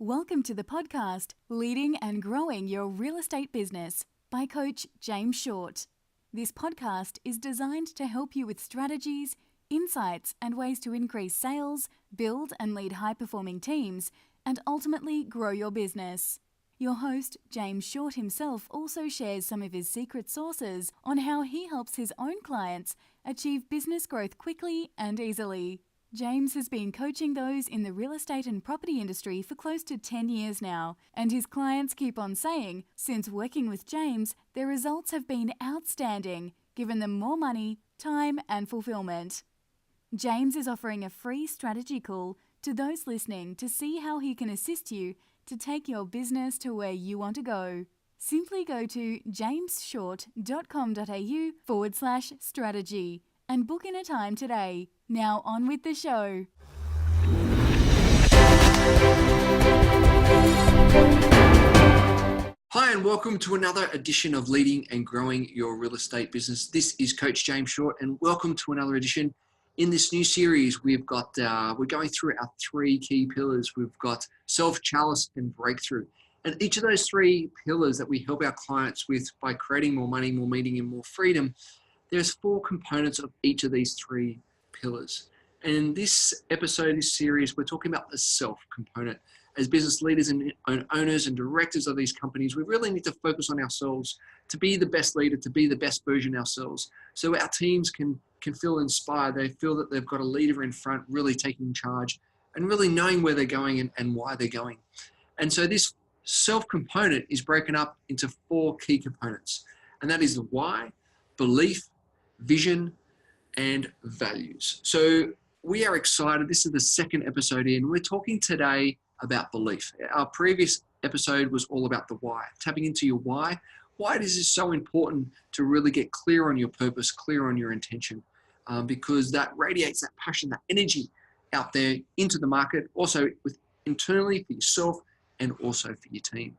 Welcome to the podcast, Leading and Growing Your Real Estate Business by Coach James Short. This podcast is designed to help you with strategies, insights, and ways to increase sales, build and lead high-performing teams, and ultimately grow your business. Your host, James Short himself, also shares some of his secret sources on how he helps his own clients achieve business growth quickly and easily. James has been coaching those in the real estate and property industry for close to 10 years now, and his clients keep on saying, since working with James, their results have been outstanding, given them more money, time, and fulfillment. James is offering a free strategy call to those listening to see how he can assist you to take your business to where you want to go. Simply go to jamesshort.com.au/strategy and book in a time today. Now on with the show. Hi and welcome to another edition of Leading and Growing Your Real Estate Business. This is Coach James Short and welcome to another edition. In this new series, we're going through our three key pillars. We've got self, chalice, and breakthrough. And each of those three pillars that we help our clients with by creating more money, more meaning, and more freedom, there's four components of each of these three pillars. And in this episode, this series, we're talking about the self component. As business leaders and owners and directors of these companies, we really need to focus on ourselves to be the best leader, to be the best version of ourselves. So our teams can feel inspired. They feel that they've got a leader in front, really taking charge and really knowing where they're going and why they're going. And so this self component is broken up into four key components. And that is the why, belief, vision, and values. So we are excited. This is the second episode in. We're talking today about belief. Our previous episode was all about the why, tapping into your why. Why it is so important to really get clear on your purpose, clear on your intention, because that radiates that passion, that energy out there into the market, also internally for yourself and also for your team.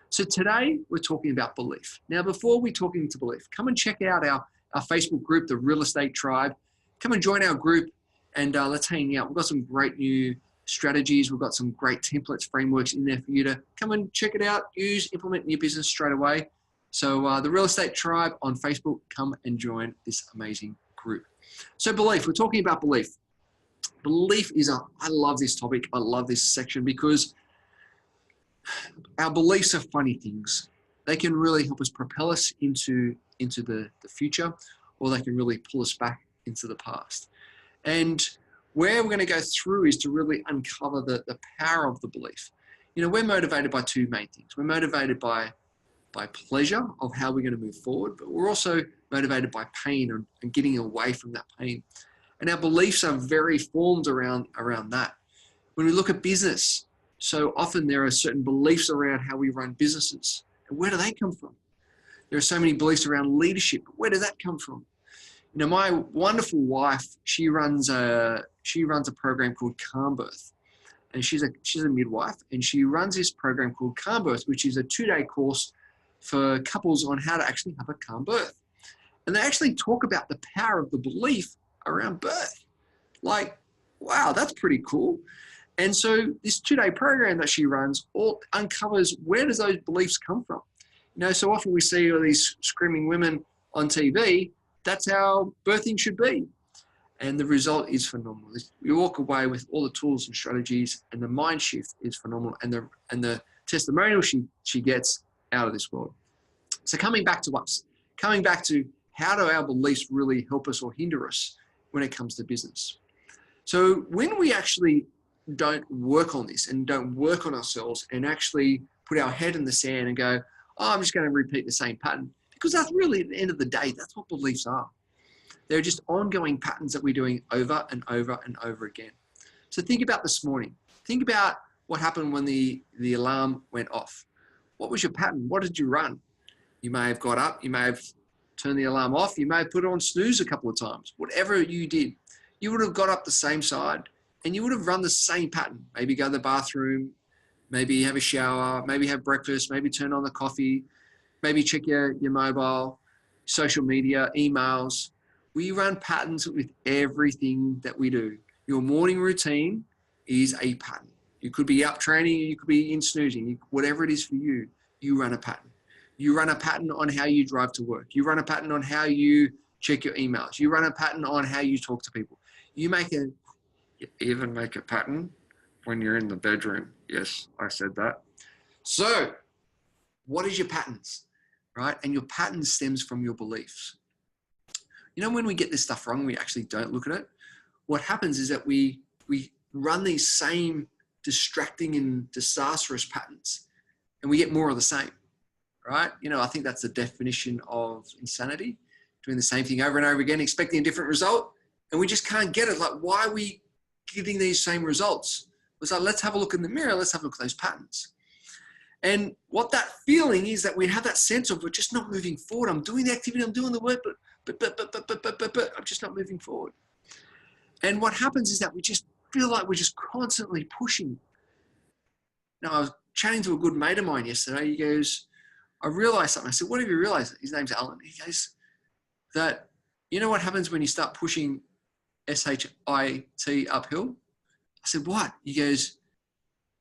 So today we're talking about belief. Now, before we talk into belief, come and check out our Facebook group, the Real Estate Tribe. Come and join our group and let's hang out. We've got some great new strategies. We've got some great templates, frameworks in there for you to come and check it out, use, implement in your business straight away. So the Real Estate Tribe on Facebook, come and join this amazing group. So belief, we're talking about belief. Belief I love this topic. I love this section because our beliefs are funny things. They can really help us propel us into the future, or they can really pull us back into the past. And where we're going to go through is to really uncover the power of the belief. You know, we're motivated by two main things. We're motivated by pleasure of how we're going to move forward, but we're also motivated by pain and getting away from that pain. And our beliefs are very formed around that. When we look at business, so often there are certain beliefs around how we run businesses. And where do they come from? There are so many beliefs around leadership. Where does that come from? You know, my wonderful wife, she runs a program called Calm Birth. And she's a midwife, and she runs this program called Calm Birth, which is a 2-day course for couples on how to actually have a calm birth. And they actually talk about the power of the belief around birth. Like, wow, that's pretty cool. And so this 2-day program that she runs all uncovers where does those beliefs come from. You know, so often we see all these screaming women on TV. That's how birthing should be. And the result is phenomenal. We walk away with all the tools and strategies, and the mind shift is phenomenal. And the testimonial she gets out of this world. So coming back to us, coming back to how do our beliefs really help us or hinder us when it comes to business. So when we actually don't work on this and don't work on ourselves and actually put our head in the sand and go, oh, I'm just going to repeat the same pattern, because that's really, at the end of the day, that's what beliefs are. They're just ongoing patterns that we're doing over and over and over again. So think about this morning. Think about what happened when the alarm went off. What was your pattern? What did you run? You may have got up. You may have turned the alarm off. You may have put it on snooze a couple of times. Whatever you did, you would have got up the same side and you would have run the same pattern. Maybe go to the bathroom, maybe have a shower, maybe have breakfast, maybe turn on the coffee, maybe check your mobile, social media, emails. We run patterns with everything that we do. Your morning routine is a pattern. You could be up training, you could be in snoozing, whatever it is for you, you run a pattern. You run a pattern on how you drive to work. You run a pattern on how you check your emails. You run a pattern on how you talk to people. You even make a pattern when you're in the bedroom. Yes, I said that. So what is your patterns, right? And your pattern stems from your beliefs. You know, when we get this stuff wrong, we actually don't look at it. What happens is that we run these same distracting and disastrous patterns, and we get more of the same, right? You know, I think that's the definition of insanity, doing the same thing over and over again, expecting a different result, and we just can't get it. Like, why are we getting these same results? It's like, let's have a look in the mirror, let's have a look at those patterns. And what that feeling is, that we have that sense of, we're just not moving forward. I'm doing the activity, I'm doing the work, but I'm just not moving forward. And what happens is that we just feel like we're just constantly pushing. Now, I was chatting to a good mate of mine yesterday. He goes, I realized something. I said, what have you realized? His name's Alan. He goes, that, you know what happens when you start pushing SHIT uphill? I said, what? He goes,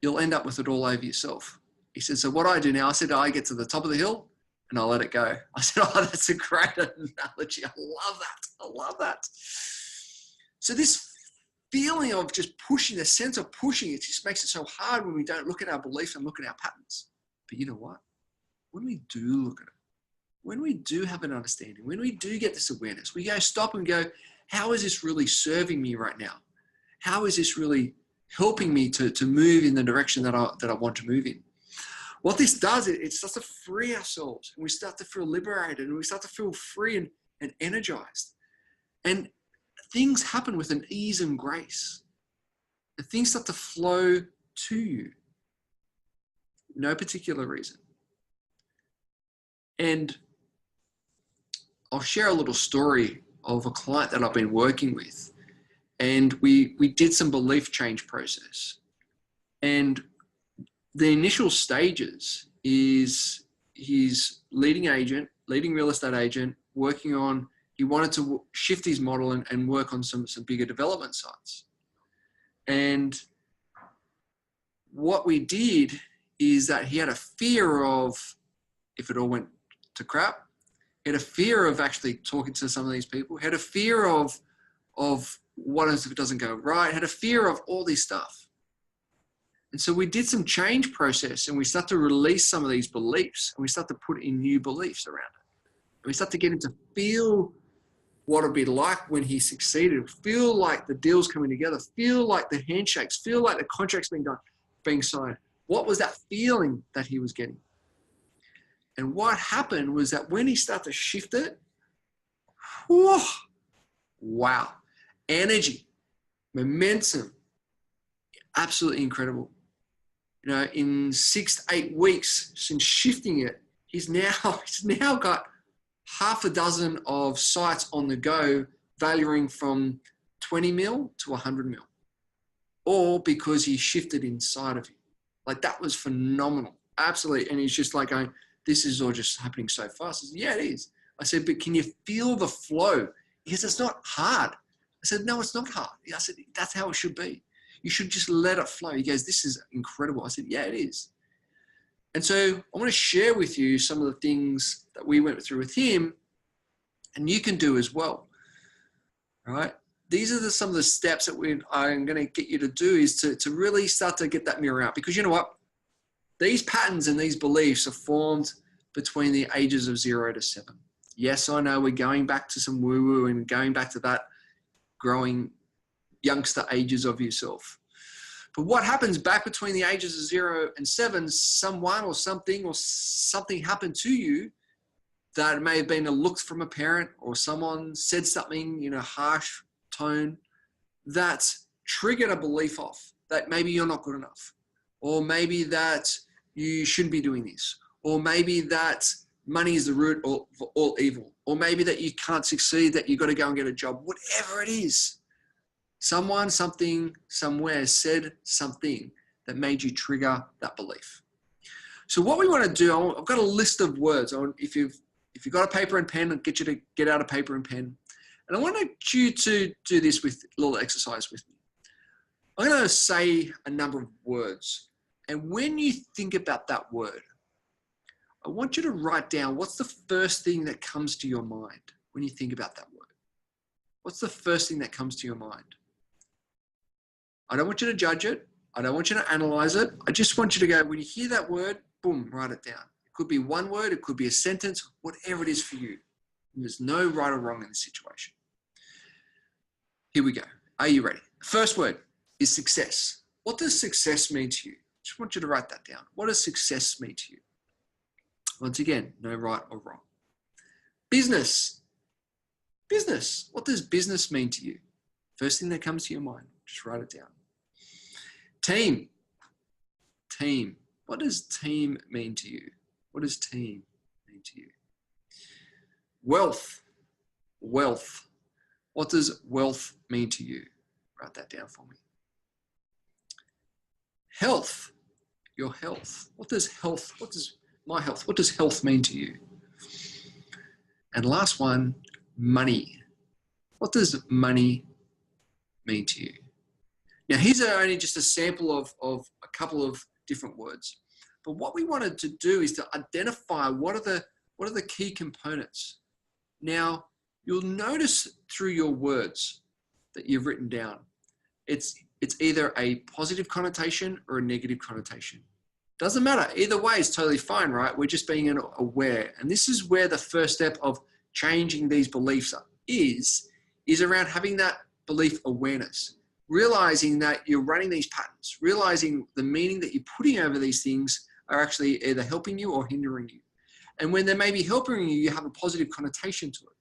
you'll end up with it all over yourself. He said, so what I do now, I said, I get to the top of the hill and I'll let it go. I said, oh, that's a great analogy. I love that. I love that. So this feeling of just pushing, the sense of pushing, it just makes it so hard when we don't look at our beliefs and look at our patterns. But you know what? When we do look at it, when we do have an understanding, when we do get this awareness, we go stop and go, how is this really serving me right now? How is this really helping me to move in the direction that I want to move in? What this does, it starts to free ourselves, and we start to feel liberated, and we start to feel free and energized. And things happen with an ease and grace. And things start to flow to you. No particular reason. And I'll share a little story of a client that I've been working with. And we did some belief change process. And the initial stages is his leading real estate agent, working on, he wanted to shift his model and work on some bigger development sites. And what we did is that he had a fear of, if it all went to crap, he had a fear of actually talking to some of these people, he had a fear of what if it doesn't go right, had a fear of all this stuff. And so we did some change process, and we start to release some of these beliefs, and we start to put in new beliefs around it. And we start to get him to feel what it'd be like when he succeeded, feel like the deal's coming together, feel like the handshakes, feel like the contracts being signed. What was that feeling that he was getting? And what happened was that when he started to shift it, whew, wow, energy, momentum, absolutely incredible. You know, in 6 to 8 weeks since shifting it, he's now got half a dozen of sites on the go, valuing from 20 mil to 100 mil, all because he shifted inside of him. Like, that was phenomenal, absolutely. And he's just like going, this is all just happening so fast. I said, yeah, it is. I said, but can you feel the flow? He said, it's not hard. I said, no, it's not hard. I said, that's how it should be. You should just let it flow. He goes, this is incredible. I said, yeah, it is. And so I want to share with you some of the things that we went through with him, and you can do as well. All right. These are some of the steps that I'm going to get you to do, is to really start to get that mirror out. Because you know what? These patterns and these beliefs are formed between the ages of 0 to 7. Yes, I know we're going back to some woo-woo and going back to that growing youngster ages of yourself. But what happens back between the ages of 0 and 7, someone or something happened to you, that may have been a look from a parent, or someone said something in a harsh tone that triggered a belief off that maybe you're not good enough, or maybe that you shouldn't be doing this, or maybe that money is the root of all evil, or maybe that you can't succeed, that you've got to go and get a job, whatever it is. Someone, something, somewhere said something that made you trigger that belief. So what we want to do, I've got a list of words. If you've got a paper and pen, I'll get you to get out a paper and pen. And I want you to do this with a little exercise with me. I'm going to say a number of words. And when you think about that word, I want you to write down what's the first thing that comes to your mind when you think about that word. What's the first thing that comes to your mind? I don't want you to judge it. I don't want you to analyze it. I just want you to go, when you hear that word, boom, write it down. It could be one word, it could be a sentence, whatever it is for you. And there's no right or wrong in this situation. Here we go. Are you ready? First word is success. What does success mean to you? I just want you to write that down. What does success mean to you? Once again, no right or wrong. Business. Business. What does business mean to you? First thing that comes to your mind, just write it down. Team. Team. What does team mean to you? What does team mean to you? Wealth. Wealth. What does wealth mean to you? Write that down for me. Health. Your health. What does health, what does health mean to you? And last one, money. What does money mean to you? Now, here's only just a sample of a couple of different words. But what we wanted to do is to identify what are the key components. Now, you'll notice through your words that you've written down, it's either a positive connotation or a negative connotation. Doesn't matter. Either way is totally fine, right? We're just being aware. And this is where the first step of changing these beliefs is around having that belief awareness, realizing that you're running these patterns, realizing the meaning that you're putting over these things are actually either helping you or hindering you. And when they may be helping you, you have a positive connotation to it.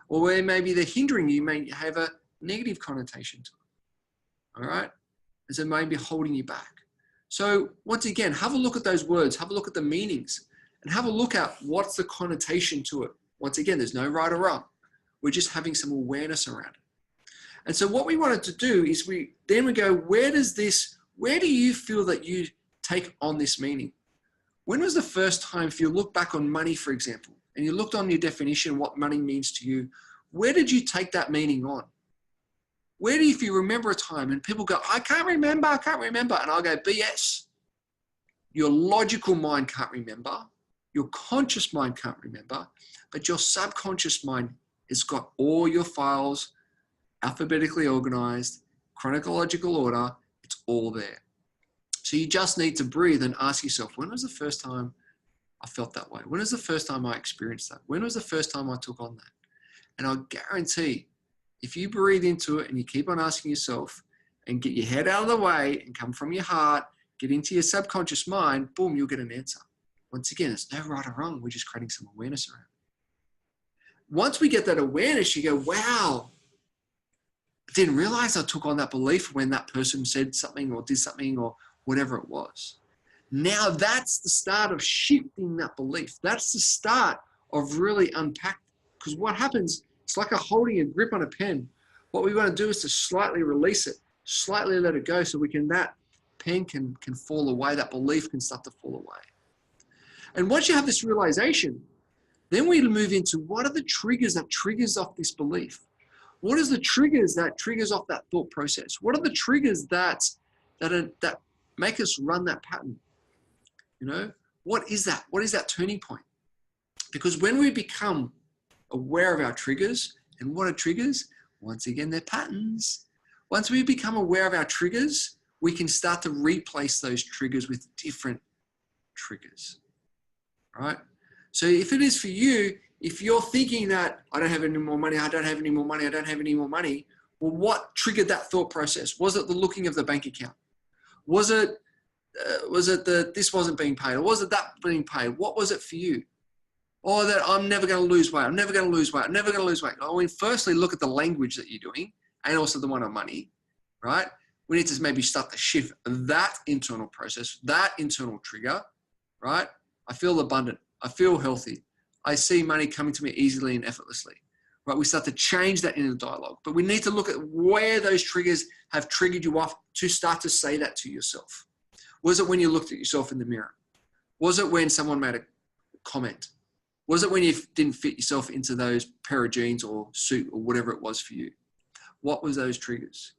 Or where maybe they're hindering you, may have a negative connotation to it. All right? As it may be holding you back. So once again, have a look at those words, have a look at the meanings, and have a look at what's the connotation to it. Once again, there's no right or wrong. We're just having some awareness around it. And so what we wanted to do is we go, where do you feel that you take on this meaning? When was the first time, if you look back on money, for example, and you looked on your definition, what money means to you, where did you take that meaning on? Where do you, if you remember a time and people go, I can't remember. And I'll go, BS. Your logical mind can't remember. Your conscious mind can't remember, but your subconscious mind has got all your files alphabetically organized, chronological order. It's all there. So you just need to breathe and ask yourself, when was the first time I felt that way? When was the first time I experienced that? When was the first time I took on that? And I'll guarantee, if you breathe into it and you keep on asking yourself and get your head out of the way and come from your heart, get into your subconscious mind, boom, you'll get an answer. Once again, it's no right or wrong. We're just creating some awareness around it. Once we get that awareness, you go, wow, I didn't realize I took on that belief when that person said something or did something or whatever it was. Now that's the start of shifting that belief. That's the start of really unpacking. Because what happens, it's like holding a grip on a pen. What we want to do is to slightly release it, slightly let it go so that pen can fall away, that belief can start to fall away. And once you have this realization, then we move into what are the triggers that triggers off this belief? What is the triggers that triggers off that thought process? What are the triggers that make us run that pattern? You know, what is that? What is that turning point? Because when we become aware of our triggers, and what are triggers? Once again, they're patterns. Once we become aware of our triggers, we can start to replace those triggers with different triggers, right? So if it is for you, if you're thinking that I don't have any more money, I don't have any more money, I don't have any more money, well, what triggered that thought process? Was it the looking of the bank account? Was it that this wasn't being paid? Or was it that being paid? What was it for you? Or that I'm never going to lose weight. I'm never going to lose weight. I'm never going to lose weight. I mean, firstly, look at the language that you're doing and also the one on money, right? We need to maybe start to shift that internal process, that internal trigger, right? I feel abundant. I feel healthy. I see money coming to me easily and effortlessly, right? We start to change that in the dialogue, but we need to look at where those triggers have triggered you off to start to say that to yourself. Was it when you looked at yourself in the mirror? Was it when someone made a comment? Was it when you didn't fit yourself into those pair of jeans or suit or whatever it was for you? What was those triggers?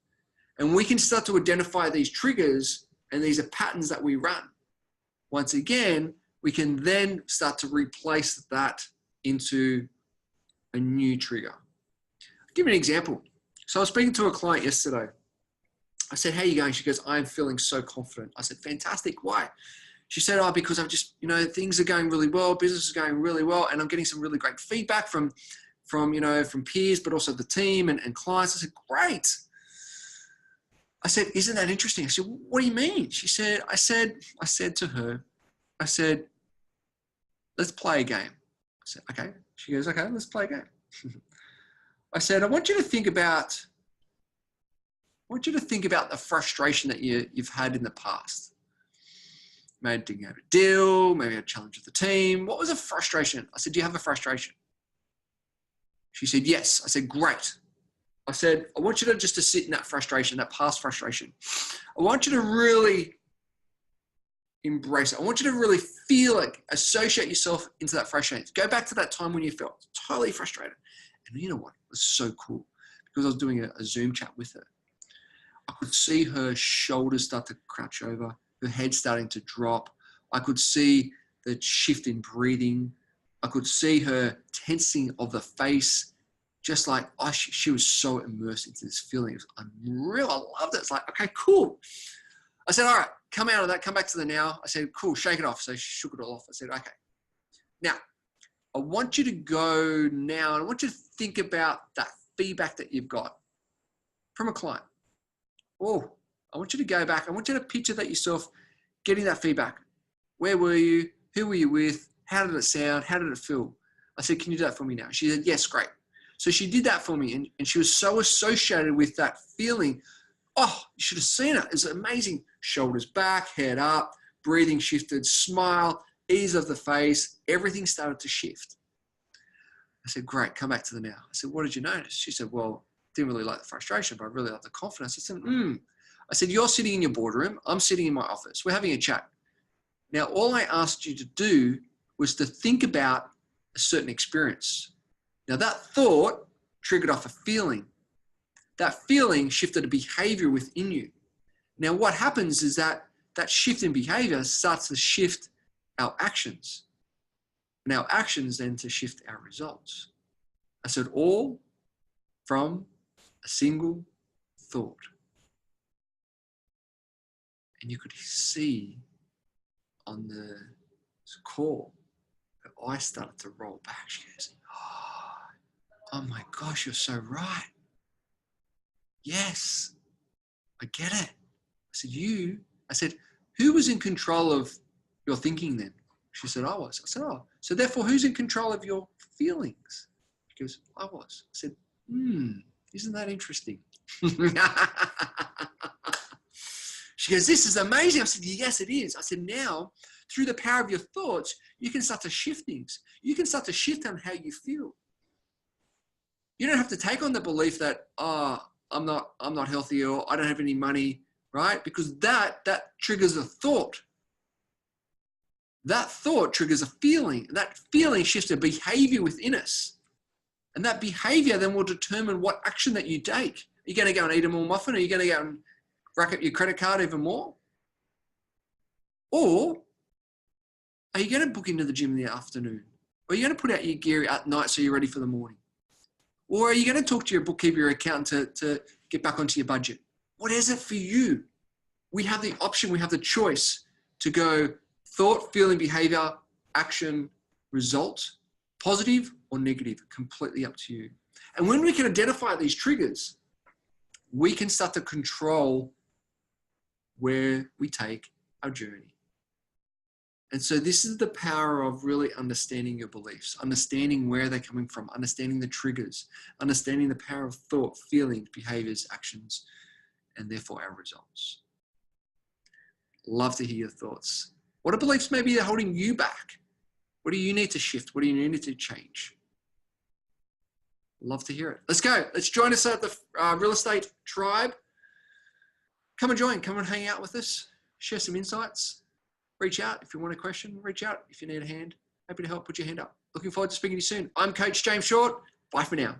And we can start to identify these triggers, and these are patterns that we run. Once again, we can then start to replace that into a new trigger. I'll give you an example. So I was speaking to a client yesterday. I said, how are you going? She goes, I'm feeling so confident. I said, fantastic. Why? She said, oh, because I've just, things are going really well. Business is going really well. And I'm getting some really great feedback from peers, but also the team and clients. I said, great. I said, isn't that interesting? I said, what do you mean? She said, I said to her, let's play a game. I said, okay. She goes, okay, let's play a game. I said, I want you to think about the frustration that you've had in the past. Maybe didn't have a deal, maybe had a challenge with the team. What was a frustration? I said, do you have a frustration? She said, yes. I said, great. I said, I want you to sit in that frustration, that past frustration. I want you to really embrace it. I want you to really feel it, associate yourself into that frustration. Go back to that time when you felt totally frustrated. And you know what? It was so cool because I was doing a Zoom chat with her. I could see her shoulders start to crouch over, her head starting to drop. I could see the shift in breathing. I could see her tensing of the face, just like, oh, she was so immersed into this feeling. It was unreal. I loved it. It's like, okay, cool. I said, all right, come out of that, come back to the now. I said, cool, shake it off. So she shook it all off. I said, okay. Now, I want you to go now, and I want you to think about that feedback that you've got from a client. Oh, I want you to go back. I want you to picture that yourself getting that feedback. Where were you? Who were you with? How did it sound? How did it feel? I said, can you do that for me now? She said, yes, great. So she did that for me, and she was so associated with that feeling. Oh, you should have seen it. It's amazing. Shoulders back, head up, breathing shifted, smile, ease of the face, everything started to shift. I said, great, come back to the now. I said, what did you notice? She said, well, didn't really like the frustration, but I really like the confidence. I said, you're sitting in your boardroom. I'm sitting in my office. We're having a chat. Now, all I asked you to do was to think about a certain experience. Now, that thought triggered off a feeling. That feeling shifted a behavior within you. Now, what happens is that shift in behavior starts to shift our actions. And our actions then to shift our results. I said, all from a single thought. And you could see on the call, her eyes started to roll back. She goes, oh my gosh, you're so right. Yes, I get it. I said, who was in control of your thinking then? She said, I was. I said, oh, so therefore who's in control of your feelings? She goes, I was. I said, isn't that interesting? She goes, this is amazing. I said, yes, it is. I said, now, through the power of your thoughts, you can start to shift things. You can start to shift on how you feel. You don't have to take on the belief that, I'm not healthy, or I don't have any money, right? Because that triggers a thought. That thought triggers a feeling. That feeling shifts a behavior within us. And that behavior then will determine what action that you take. Are you going to go and eat a more muffin? Are you going to go and rack up your credit card even more? Or are you going to book into the gym in the afternoon? Or are you going to put out your gear at night so you're ready for the morning? Or are you going to talk to your bookkeeper, your accountant to get back onto your budget? What is it for you? We have the option, we have the choice to go thought, feeling, behavior, action, result, positive or negative, completely up to you. And when we can identify these triggers, we can start to control where we take our journey. And so this is the power of really understanding your beliefs, understanding where they're coming from, understanding the triggers, understanding the power of thought, feelings, behaviors, actions, and therefore our results. Love to hear your thoughts. What are beliefs maybe they're holding you back? What do you need to shift? What do you need to change? Love to hear it. Let's go. Let's join us at the Real Estate Tribe. Come and join. Come and hang out with us. Share some insights. Reach out if you want a question. Reach out if you need a hand. Happy to help. Put your hand up. Looking forward to speaking to you soon. I'm Coach James Short. Bye for now.